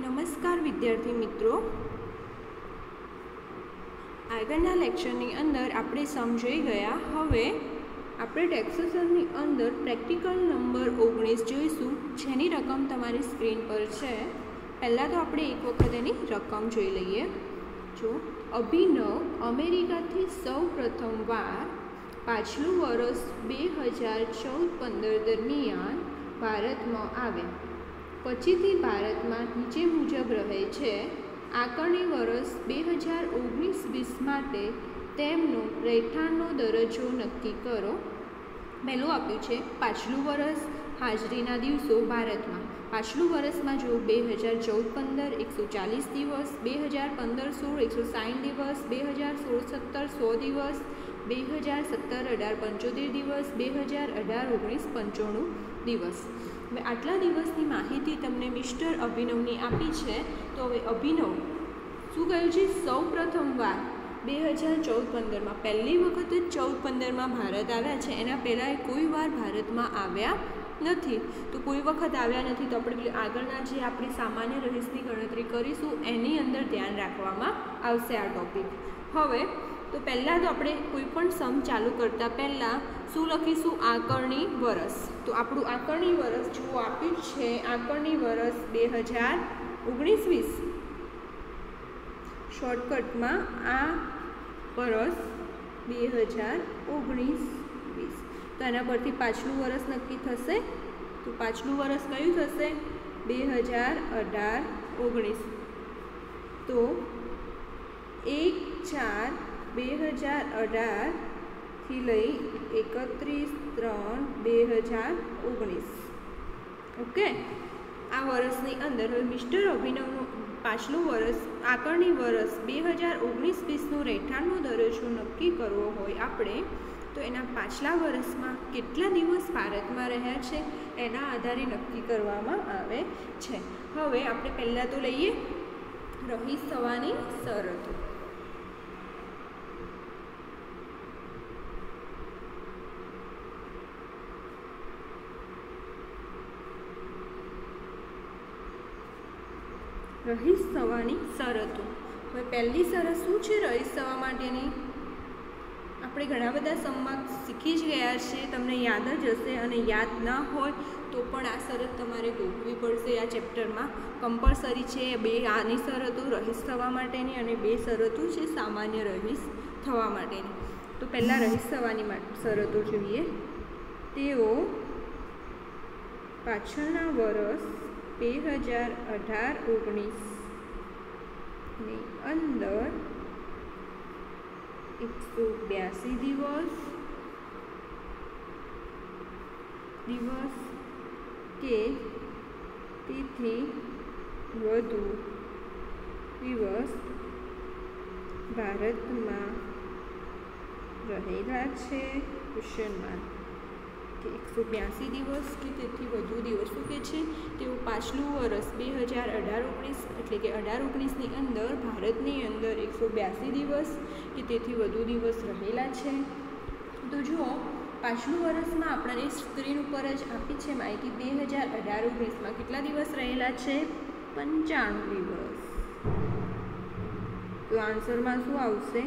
નમસ્કાર વિદ્યાર્થી મિત્રો, આગળના લેક્ચરની અંદર આપણે સમજાઈ ગયા. હવે આપણે ટેક્સેશનની અંદર પ્રેક્ટિકલ નંબર 19 જોઈશું, જેની રકમ તમારી સ્ક્રીન પર છે. પહેલાં તો આપણે એક વખત એની રકમ જોઈ લઈએ. જો અભિનવ અમેરિકાથી સૌ પ્રથમવાર પાછલું વર્ષ 2014-15 દરમિયાન ભારતમાં આવ્યા. પછીથી ભારતમાં નીચે મુજબ રહે છે. આકારણી વર્ષ 2019-20 માટે તેમનો રહેઠાણનો દરજ્જો નક્કી કરો. પહેલું આપ્યું છે પાછલું વર્ષ, હાજરીના દિવસો ભારતમાં. પાછલું વર્ષમાં જો 2014-15 140 દિવસ, 2015-16 160 દિવસ, 2016-17 100 દિવસ, 2017-18 75 દિવસ, 2018-19 95 દિવસ. હવે આટલા દિવસની માહિતી તમને મિસ્ટર અભિનવની આપી છે. તો હવે અભિનવ શું કહ્યું છે? સૌ પ્રથમવાર 2014-15માં પહેલી વખત જ 14-15માં ભારત આવ્યા છે. એના પહેલાં કોઈ વાર ભારતમાં આવ્યા નથી. તો કોઈ વખત આવ્યા નથી તો આપણે આગળના જે આપણી સામાન્ય રહીશની ગણતરી કરીશું એની અંદર ધ્યાન રાખવામાં આવશે આ ટૉપિક. હવે તો પહેલાં તો આપણે કોઈ પણ સમ ચાલુ કરતાં પહેલાં શું લખીશું? આકારણી વર્ષ. તો આપણું આકારણી વર્ષ જો આપ્યું છે, આકારણી વર્ષ 2019-20. શોર્ટકટમાં આ વર્ષ 2019-20. તો એના પરથી પાછલું વર્ષ નક્કી થશે. તો પાછલું વર્ષ કયું થશે? 2018-19. તો 1/4/2018 થી લઈ 31/3/2019. ઓકે, આ વર્ષની અંદર હવે મિસ્ટર અભિનવનું પાછલું વર્ષ, આકારણી વર્ષ 2019-20નું રહેઠાણનો દરજ્જો નક્કી કરવો હોય આપણે, તો એના પાછલા વર્ષમાં કેટલા દિવસ ભારતમાં રહ્યા છે એના આધારે નક્કી કરવામાં આવે છે. હવે આપણે પહેલાં તો લઈએ રહીશ થવાની શરતો. રહીશ થવાની શરતો. હવે પહેલી શરત શું છે રહીશ થવા માટેની? આપણે ઘણા બધા સમમાં શીખી જ ગયા છે, તમને યાદ જ હશે. અને યાદ ના હોય તો પણ આ શરત તમારે ગોખવી પડશે. આ ચેપ્ટરમાં કમ્પલસરી છે. બે આની શરતો રહીશ થવા માટેની અને બે શરતો છે સામાન્ય રહીશ થવા માટેની. તો પહેલાં રહીશ થવાની શરતો જોઈએ. તેઓ પાછળના વર્ષ 2018-19 ની અંદર 182 દિવસ કે તેથી વધુ દિવસ ભારતમાં રહેલા છે. ક્વેશ્ચન માર્ક કે 182 દિવસ કે તેથી વધુ દિવસ. શું કહે છે? તેઓ પાછલું વર્ષ 2018-19 એટલે કે 18-19ની અંદર ભારતની અંદર 182 દિવસ કે તેથી વધુ દિવસ રહેલા છે. તો જુઓ, પાછલું વર્ષમાં આપણને સ્ક્રીન ઉપર જ આપી છે માહિતી. 2018-19માં કેટલા દિવસ રહેલા છે? 95 દિવસ. તો આન્સરમાં શું આવશે?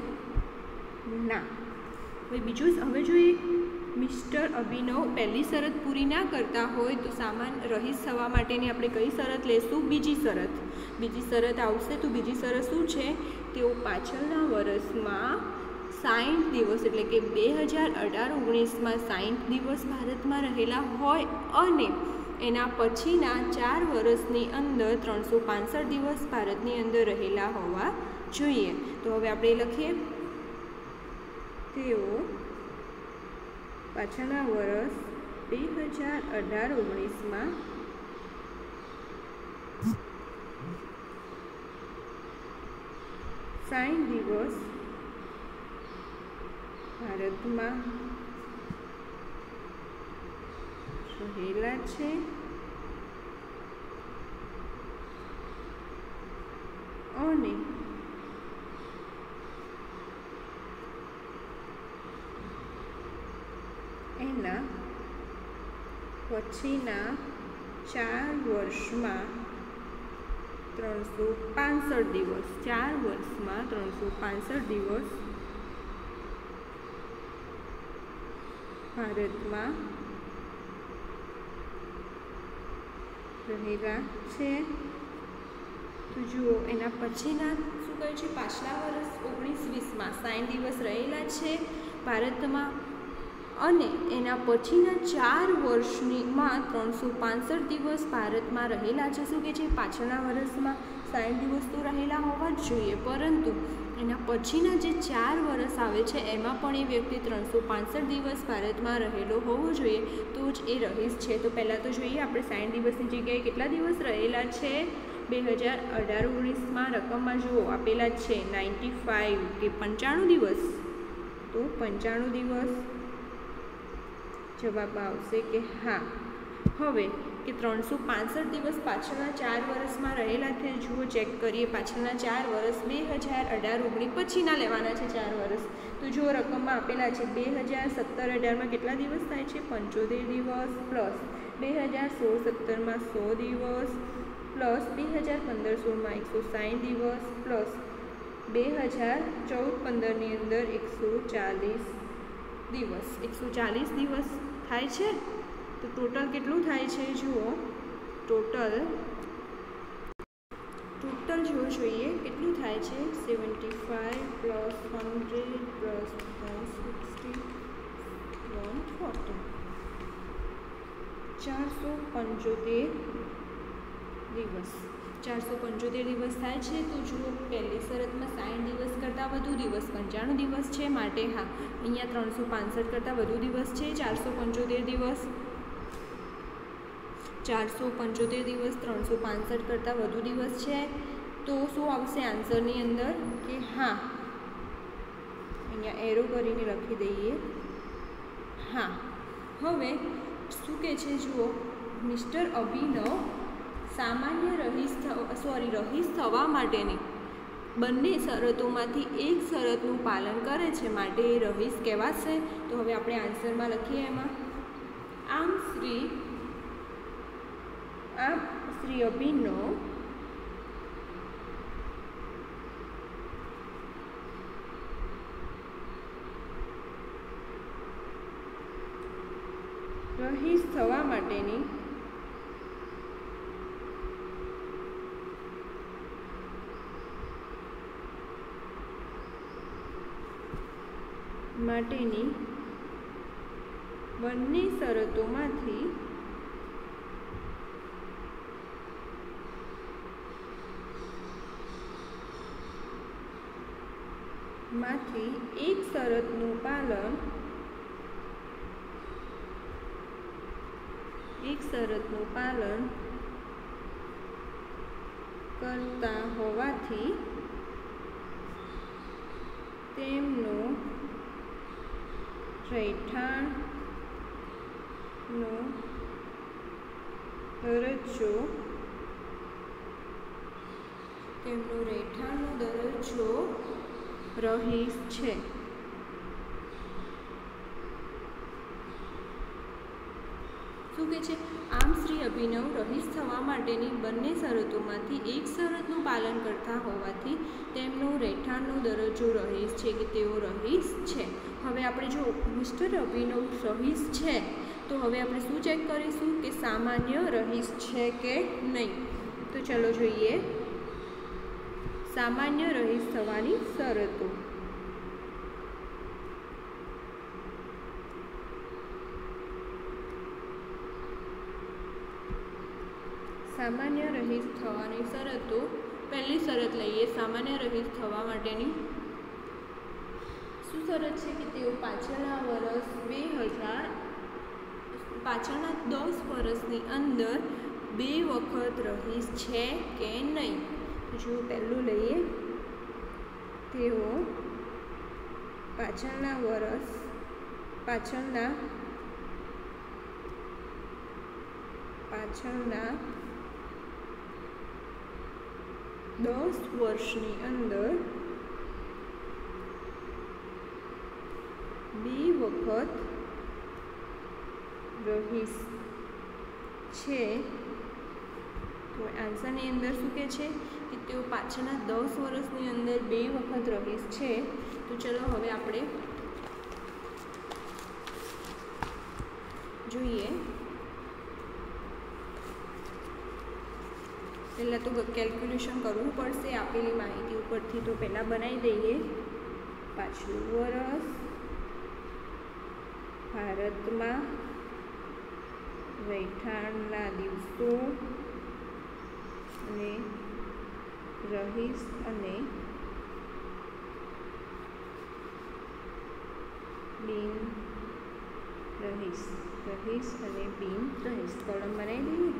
ના. હવે બીજું, હવે જોઈએ મિસ્ટર અભિનવ પહેલી શરત પૂરી ના કરતા હોય તો સામાન્ય રહીશ થવા માટેની આપણે કઈ શરત લેશું? બીજી શરત. બીજી શરત આવશે. તો બીજી શરત શું છે? તેઓ પાછળના વર્ષમાં 60 દિવસ એટલે કે 2018-19માં 60 દિવસ ભારતમાં રહેલા હોય અને એના પછીના 4 વર્ષની અંદર 365 દિવસ ભારતની અંદર રહેલા હોવા જોઈએ. તો હવે આપણે લખીએ તેઓ પાછળના વર્ષ 2018-19માં 60 દિવસ ભારતમાં રહેલા છે અને એના પછીના 4 વર્ષમાં 365 દિવસ, 4 વર્ષમાં 365 દિવસ ભારતમાં રહેલા છે। તો જુઓ એના પછીના શું કહે છે, પાછલા વર્ષ 1920માં 60 દિવસ રહેલા છે ભારતમાં, અને એના પછીના 4 વર્ષમાં 365 દિવસ ભારતમાં રહેલા છે। શું કહે છે, પાછળના વર્ષમાં 60 દિવસ તો રહેલા હોવા જ જોઈએ, પરંતુ એના પછીના જે 4 વર્ષ આવે છે એમાં પણ એ વ્યક્તિ 365 દિવસ ભારતમાં રહેલો હોવો જોઈએ, તો જ એ રહીશ છે। તો પહેલાં તો જોઈએ આપણે 60 દિવસની જગ્યાએ કેટલા દિવસ રહેલા છે। 2018-19માં રકમમાં જુઓ આપેલા છે 95 કે 95 દિવસ, તો 95 દિવસ જવાબ આવશે કે હા। હવે કે 365 દિવસ પાછળના 4 વર્ષમાં રહેલા છે, જુઓ ચેક કરીએ પાછળના 4 વર્ષ 2018-19 પછીના લેવાના છે 4 વર્ષ, તો જુઓ રકમમાં આપેલા છે 2017-18માં કેટલા દિવસ થાય છે, 75 દિવસ, પ્લસ 2016-17માં 100 દિવસ, પ્લસ 2015-16માં 160 દિવસ, પ્લસ 2014-15ની અંદર 140 દિવસ, 140 દિવસ થાય છે। તો ટોટલ કેટલું થાય છે, જુઓ ટોટલ જુઓ જોઈએ કેટલું થાય છે, 75 પ્લસ 100 પ્લસ 160 140, 475 દિવસ, 475 દિવસ થાય છે। તો જુઓ પહેલી શરતમાં 60 દિવસ કરતાં વધુ દિવસ 95 દિવસ છે, માટે હા અહીંયા 365 કરતાં વધુ દિવસ છે, 475 દિવસ, 475 દિવસ 365 કરતાં વધુ દિવસ છે। તો શું આવશે આન્સરની અંદર કે હા, અહીંયા એરો કરીને લખી દઈએ હા। હવે શું કહે છે, જુઓ મિસ્ટર અભિનવ સામાન્ય રહીશ થવા માટેની બંને શરતોમાંથી એક શરતનું પાલન કરે છે, માટે એ રહીશ કહેવાશે। તો હવે આપણે આન્સરમાં લખીએ એમાં આમ શ્રી અભિનવ રહીશ થવા માટેની બંને શરતોમાંથી એક શરતનું પાલન કરતા હોવાથી તેમનો રહેઠાણનો દરજ્જો રહીશ છે। શું કહે છે, આમ શ્રી અભિનવ રહીશ થવા માટેની બંને શરતોમાંથી એક શરતનું પાલન કરતા હોવાથી તેમનો રહેઠાણનો દરજ્જો રહીશ છે, કે તેઓ રહીશ છે। હવે આપણે જો મિસ્ટર અભિનવ રહીશ છે, તો હવે આપણે શું ચેક કરીશું કે સામાન્ય રહીશ છે કે નહીં। તો ચલો જોઈએ સામાન્ય રહીશ થવાની શરતો। સામાન્ય રહીશ થવાની શરતો, પહેલી શરત લઈએ સામાન્ય રહીશ થવા માટેની। શું શરત છે કે તેઓ પાછળના 10 વર્ષની અંદર 2 વખત રહીશ છે કે નહીં। જો પહેલું લઈએ, તેઓ પાછળના 10 વર્ષની અંદર 2 વખત રહીશ છે, તો આન્સરની અંદર શું કહે છે કે તેઓ પાછળના 10 વર્ષની અંદર 2 વખત રહીશ છે. તો ચલો હવે આપણે જોઈએ. પહેલાં તો કેલ્ક્યુલેશન કરવું પડશે આપેલી માહિતી ઉપરથી. તો પહેલાં બનાવી દઈએ. પાછલું વર્ષ, ભારતમાં રહેઠાણના દિવસો અને રહીશ અને બિન રહીશ, રહીશ અને બિન રહીશ કોલમ બનાવી દઈએ.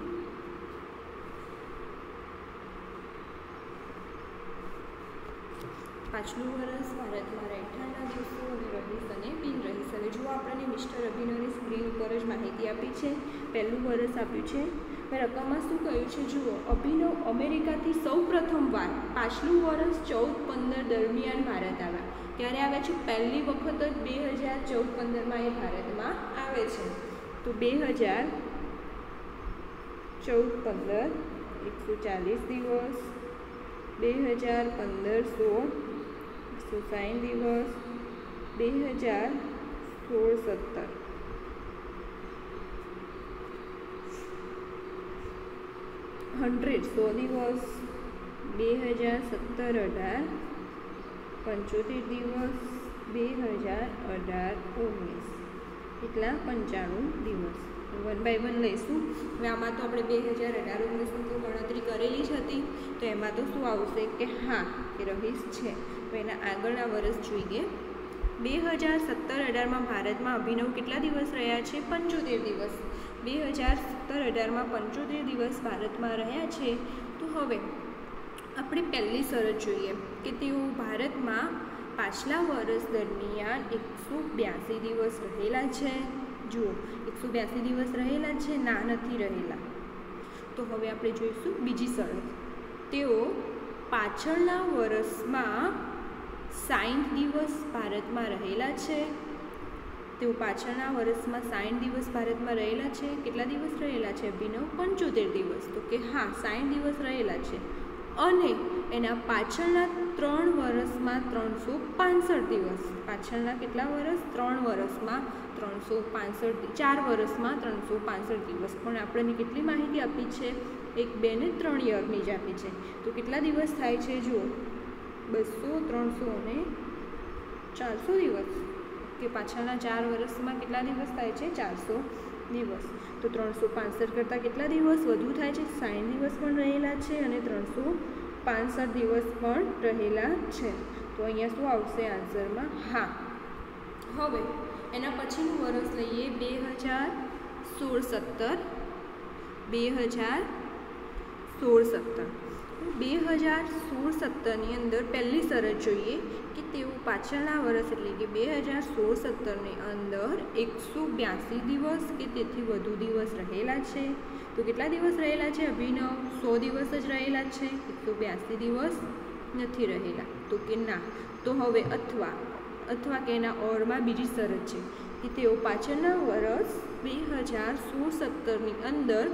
પાછલું વર્ષ, ભારતમાં રહેઠાણના દિવસો અને રહીશ અને બિન રહીશ. હવે જુઓ, આપણને મિસ્ટર અભિનવની સ્ક્રીન ઉપર જ માહિતી આપી છે. પહેલું વર્ષ આપ્યું છે. હવે રકમમાં શું કહ્યું છે જુઓ. અભિનવ અમેરિકાથી સૌ પ્રથમવાર પાછલું વર્ષ 14-15 દરમિયાન ભારત આવ્યા. ત્યારે આવે છે પહેલી વખત જ 2014-15માં એ ભારતમાં આવે છે. તો 2014-15 140 દિવસ, 2015-16 160 દિવસ, 2016-17 100 દિવસ, 2017-18 75 દિવસ, 2018-19 કેટલા 95 દિવસ. 1 બાય 1 લઈશું. હવે આમાં તો આપણે 2018-19 તો ગણતરી કરેલી જ હતી. તો એમાં તો શું આવશે કે હા કે રહીશ છે. તો એના આગળના વર્ષ જોઈએ. 2017-18માં ભારતમાં અભિનવ કેટલા દિવસ રહ્યા છે? 75 દિવસ. 2017-18માં 75 દિવસ ભારતમાં રહ્યા છે. તો હવે આપણે પહેલી શરત જોઈએ કે તેઓ ભારતમાં પાછલા વર્ષ દરમિયાન 182 દિવસ રહેલા છે. જુઓ, 182 દિવસ રહેલા છે, ના નથી રહેલા. તો હવે આપણે જોઈશું બીજી શરત. તેઓ પાછળના વર્ષમાં 60 દિવસ ભારતમાં રહેલા છે. તેઓ પાછળના વર્ષમાં 60 દિવસ ભારતમાં રહેલા છે. કેટલા દિવસ રહેલા છે અભિનવ? 75 દિવસ. તો કે હા 60 દિવસ રહેલા છે. અને એના પાછળના 3 વર્ષમાં 365 દિવસ. પાછળના કેટલા વર્ષ? 3 વર્ષમાં 365, 4 વર્ષમાં 365 દિવસ. પણ આપણને કેટલી માહિતી આપી છે? 1, 2 ને 3 યરની જ આપી છે. તો કેટલા દિવસ થાય છે? જુઓ, 200, 300 અને 400 દિવસ. કે પાછળના 4 વર્ષમાં કેટલા દિવસ થાય છે? 400 દિવસ. તો 365 કરતાં કેટલા દિવસ વધુ થાય છે? 60 દિવસ પણ રહેલા છે અને 365 દિવસ પણ રહેલા છે. તો અહીંયા શું આવશે આન્સરમાં? હા. હવે એના પછીનું વર્ષ લઈએ. 2016-17 2016-17 2016-17ની અંદર પહેલી શરત જોઈએ કે તેઓ પાછળના વર્ષ એટલે કે 2016-17ની અંદર 182 દિવસ કે તેથી વધુ દિવસ રહેલા છે. તો કેટલા દિવસ રહેલા છે અભિનવ? 100 દિવસ જ રહેલા છે. 182 દિવસ નથી રહેલા. તો કે ના. તો હવે અથવા કે એના ઓરમાં બીજી શરત છે કે તેઓ પાછળના વર્ષ 2016-17ની અંદર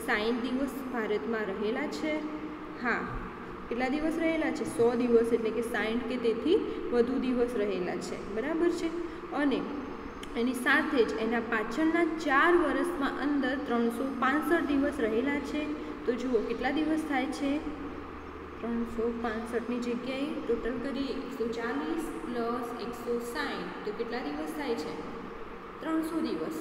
60 દિવસ ભારતમાં રહેલા છે. હા, કેટલા દિવસ રહેલા છે? 100 દિવસ એટલે કે 60 કે તેથી વધુ દિવસ રહેલા છે. બરાબર છે. અને એની સાથે જ એના પાછળના 4 વર્ષમાં અંદર 365 દિવસ રહેલા છે. તો જુઓ કેટલા દિવસ થાય છે? 365ની જગ્યાએ ટોટલ કરીએ 140 પ્લસ 160 તો કેટલા દિવસ થાય છે? 300 દિવસ.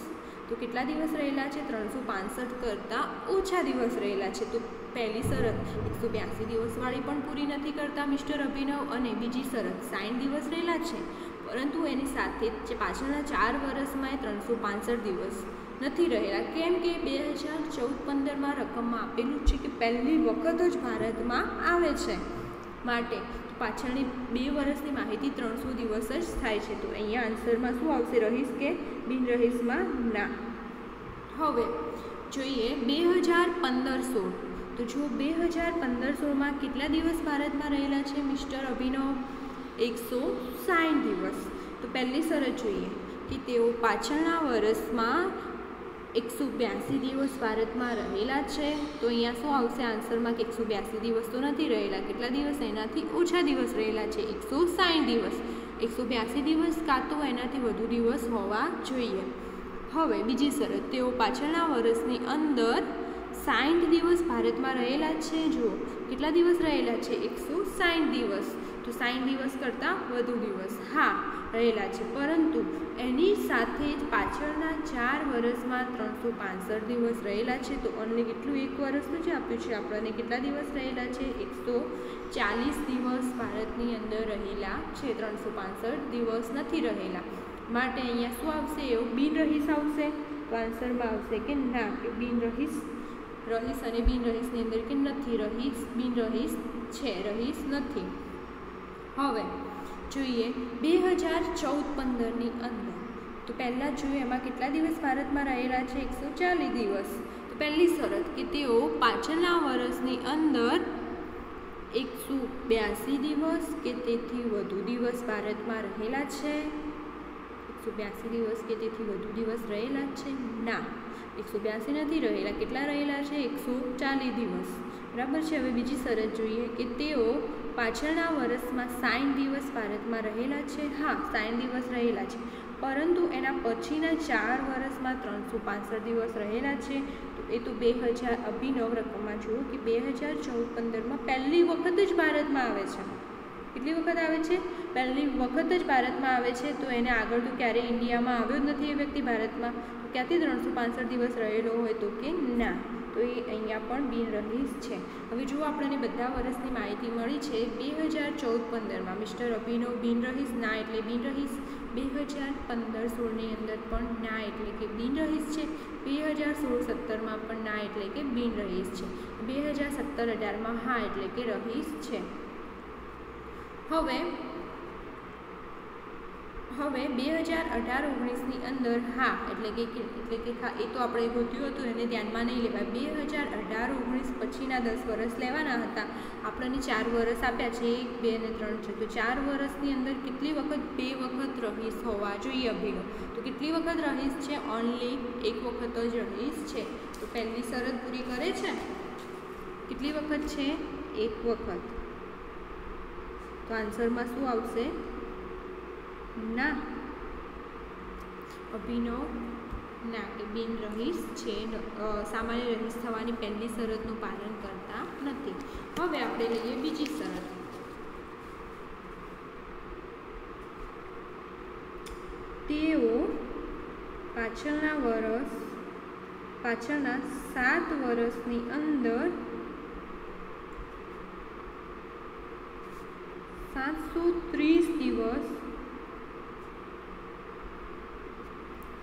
તો કેટલા દિવસ રહેલા છે? 365 કરતાં ઓછા દિવસ રહેલા છે. તો પહેલી શરત 182 દિવસવાળી પણ પૂરી નથી કરતા મિસ્ટર અભિનવ. અને બીજી શરત 60 દિવસ રહેલા છે, પરંતુ એની સાથે જ પાછળના 4 વર્ષમાં 365 દિવસ નથી રહેલા. કેમ કે 2014-15માં રકમમાં આપેલું છે કે પહેલી વખત જ ભારતમાં આવે છે. માટે પાછળની 2 વર્ષની માહિતી 300 દિવસ જ થાય છે. તો અહીંયા આન્સરમાં શું આવશે? રહીશ કે બિન રહીશમાં? ના. હવે જોઈએ 2015-16. તો જુઓ 2015-16માં કેટલા દિવસ ભારતમાં રહેલા છે મિસ્ટર અભિનવ? 160 દિવસ. તો પહેલી શરત જોઈએ કે તેઓ પાછળના વર્ષમાં 182 દિવસ ભારતમાં રહેલા છે, તો અહીંયા શું આવશે આન્સરમાં કે 182 દિવસ તો નથી રહેલા. કેટલા દિવસ? એનાથી ઓછા દિવસ રહેલા છે, 160 દિવસ. 182 દિવસ કાં તો એનાથી વધુ દિવસ હોવા જોઈએ. હવે બીજી શરત, તેઓ પાછળના વર્ષની અંદર 60 દિવસ ભારતમાં રહેલા છે. જુઓ કેટલા દિવસ રહેલા છે? 160 દિવસ. તો 60 દિવસ કરતાં વધુ દિવસ હા રહેલા છે, પરંતુ એની સાથે જ પાછળના 4 વર્ષમાં 365 દિવસ રહેલા છે. તો ઓનલી કેટલું? 1 વર્ષનું જે આપ્યું છે આપણને, કેટલા દિવસ રહેલા છે? 140 દિવસ ભારતની અંદર રહેલા છે, 365 દિવસ નથી રહેલા. માટે અહીંયા શું આવશે? એવું બિનરહીશ આવશે. તો આન્સરમાં આવશે કે ના, કે બિનરહીશ. રહીશ અને બિનરહીશની અંદર કે નથી, રહીશ બિનરહીશ છે, રહીશ નથી. હવે જોઈએ 2014-15ની અંદર. તો પહેલાં જોઈએ એમાં કેટલા દિવસ ભારતમાં રહેલા છે? 140 દિવસ. તો પહેલી શરત કે તેઓ પાછળના વર્ષની અંદર 182 દિવસ કે તેથી વધુ દિવસ ભારતમાં રહેલા છે. 182 દિવસ કે તેથી વધુ દિવસ રહેલા છે? ના, 182 નથી રહેલા. કેટલા રહેલા છે? 140 દિવસ. બરાબર છે. હવે બીજી શરત જોઈએ કે તેઓ પાછળના વર્ષમાં 60 દિવસ ભારતમાં રહેલા છે. હા, 60 દિવસ રહેલા છે, પરંતુ એના પછીના 4 વર્ષમાં 365 દિવસ રહેલા છે. તો એ તો 2000 અભિનવ રકમમાં જુઓ કે 2014-15માં પહેલી વખત જ ભારતમાં આવે છે. કેટલી વખત આવે છે? પહેલી વખત જ ભારતમાં આવે છે. તો એને આગળ તો ક્યારેય ઇન્ડિયામાં આવ્યો જ નથી એ વ્યક્તિ ભારતમાં. તો ક્યાંથી 365 દિવસ રહેલો હોય? તો કે ના. તો એ અહીંયા પણ બિનરહીશ છે. હવે જુઓ આપણને બધા વર્ષની માહિતી મળી છે. 2014-15માં મિસ્ટર અભિનવ બિનરહીશ, ના એટલે બિનરહીશ. 2015-16ની અંદર પણ ના એટલે કે બિનરહીશ છે. 2016-17માં પણ ના એટલે કે બિનરહીશ છે. 2017-18માં હા એટલે કે રહીશ છે. હવે 2018-19ની અંદર હા એટલે કે એ તો આપણે ગોત્યું હતું, એને ધ્યાનમાં નહીં લેવાય. 2018-19 પછીના 10 વર્ષ લેવાના હતા. આપણને 4 વર્ષ આપ્યા છે, 1, 2 અને 3 છે. તો 4 વર્ષની અંદર કેટલી વખત? 2 વખત રહીશ હોવા જોઈએ અભિનવ. તો કેટલી વખત રહીશ છે? ઓનલી 1 વખત જ રહીશ છે. તો પહેલી શરત પૂરી કરે છે. કેટલી વખત છે? 1 વખત. તો આન્સરમાં શું આવશે? ના, અભિનવ ના કે બિનરહીશ છે, સામાન્ય રહીશ થવાની પહેલી શરતનું પાલન કરતા નથી. હવે આપણે લઈએ બીજી શરત. તેઓ પાછળના 7 વર્ષની અંદર 730 દિવસ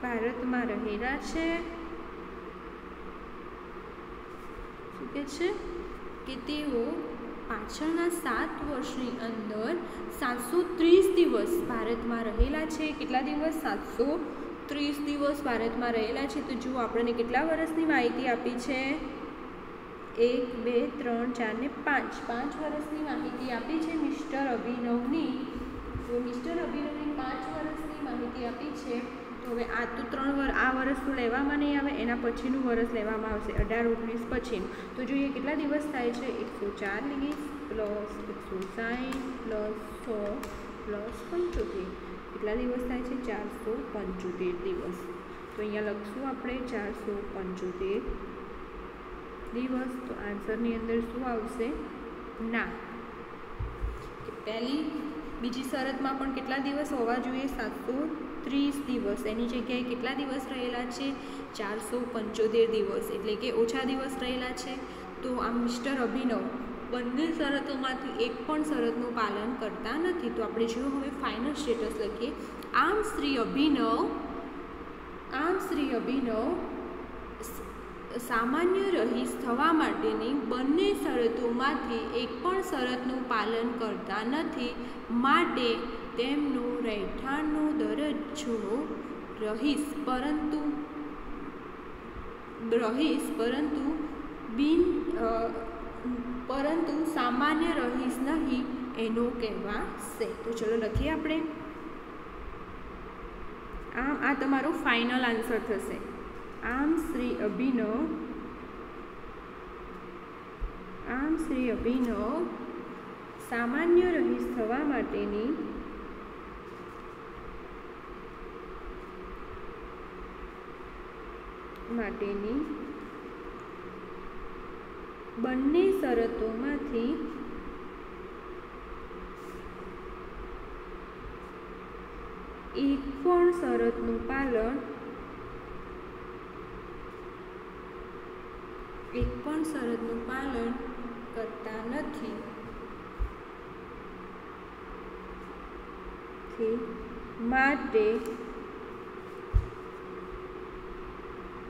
ભારતમાં રહેલા છે. શું કહે છે? કે તેઓ પાછળના 7 વર્ષની અંદર 730 દિવસ ભારતમાં રહેલા છે. કેટલા દિવસ? 730 દિવસ ભારતમાં રહેલા છે. તો જુઓ આપણને કેટલા વર્ષની માહિતી આપી છે? 1, 2, 3, 4 ને 5. 5 વર્ષની માહિતી આપી છે મિસ્ટર અભિનવની. તો મિસ્ટર અભિનવની 5 વર્ષની માહિતી આપી છે. તો હવે આ તો 3 વર્ષ, આ વર્ષ તો લેવામાં નહીં આવે, એના પછીનું વર્ષ લેવામાં આવશે, 18-19 પછીનું. તો જોઈએ કેટલા દિવસ થાય છે? 140 પ્લસ 160 પ્લસ 100 પ્લસ 75. કેટલા દિવસ થાય છે? 475 દિવસ. તો અહીંયા લખશું આપણે 475 દિવસ. તો આન્સરની અંદર શું આવશે? ના. બીજી શરતમાં પણ કેટલા દિવસ હોવા જોઈએ? 730 દિવસ. એની જગ્યાએ કેટલા દિવસ રહેલા છે? 475 દિવસ, એટલે કે ઓછા દિવસ રહેલા છે. તો આ મિસ્ટર અભિનવ બંને શરતોમાંથી એક પણ શરતનું પાલન કરતા નથી. તો આપણે જો હવે ફાઇનલ સ્ટેટસ લખીએ. આમ શ્રી અભિનવ સામાન્ય રહીશ થવા માટેની બંને શરતોમાંથી એક પણ શરતનું પાલન કરતા નથી. માટે તેમનો રહેઠાણનો દરજ્જો રહીશ પરંતુ સામાન્ય રહીશ નહીં એનો કહેવાશે. તો ચલો લખીએ આપણે. આ તમારો ફાઇનલ આન્સર થશે. આમ શ્રી અભિનવ સામાન્ય રહીશ થવા માટેની બંને શરતોમાંથી એક પણ શરતનું પાલન કરતા નથી, માટે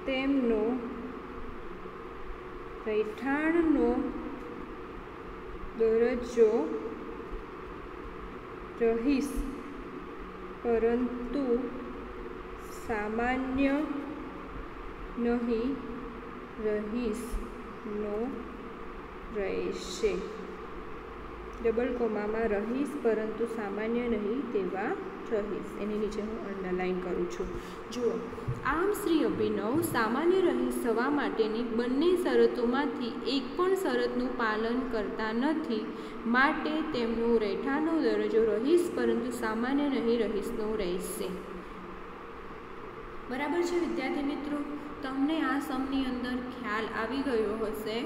તેમનો રહેઠાણનો દરજ્જો રહીશ પરંતુ સામાન્ય નહીં રહીશનો રહેશે. ડબલ કોમામાં રહીશ પરંતુ સામાન્ય નહીં તેવા રહીશ. એની નીચે હું અંડરલાઈન કરું છું. જુઓ, આમ શ્રી અભિનવ સામાન્ય રહીશ થવા માટેની બંને શરતોમાંથી એક પણ શરતનું પાલન કરતા નથી, માટે તેમનો રહેઠાણનો દરજ્જો રહીશ પરંતુ સામાન્ય નહીં રહીશનો રહેશે. બરાબર છે વિદ્યાર્થી મિત્રો? તમને આ સમની અંદર ખ્યાલ આવી ગયો હશે.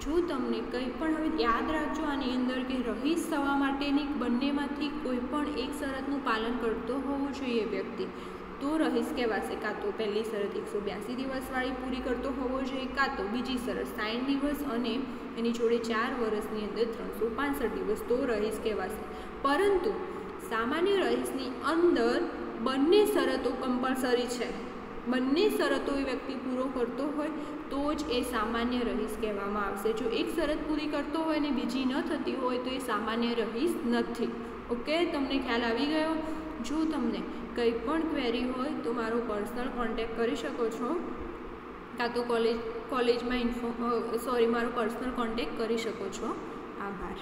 જો તમને કંઈ પણ હવે યાદ રાખજો આની અંદર કે રહીશ થવા માટેની બંનેમાંથી કોઈ પણ એક શરતનું પાલન કરતો હોવો જોઈએ વ્યક્તિ, તો રહીશ કહેવાશે. કાં તો પહેલી શરત 182 દિવસવાળી પૂરી કરતો હોવો જોઈએ, કાં તો બીજી શરત 60 દિવસ અને એની જોડે 4 વર્ષની અંદર 365 દિવસ, તો રહીશ કહેવાશે. પરંતુ સામાન્ય રહીશની અંદર બંને શરતો કમ્પલસરી છે. બંને શરતો એ વ્યક્તિ પૂરો કરતો હોય તો જ એ સામાન્ય રહીશ કહેવામાં આવશે. જો એક શરત પૂરી કરતો હોય ને બીજી ન થતી હોય તો એ સામાન્ય રહીશ નથી. ઓકે, તમને ખ્યાલ આવી ગયો? જો તમને કંઈ પણ ક્વેરી હોય તો મારો પર્સનલ કોન્ટેક્ટ કરી શકો છો, કાં તો કોલેજમાં મારો પર્સનલ કોન્ટેક્ટ કરી શકો છો. આભાર.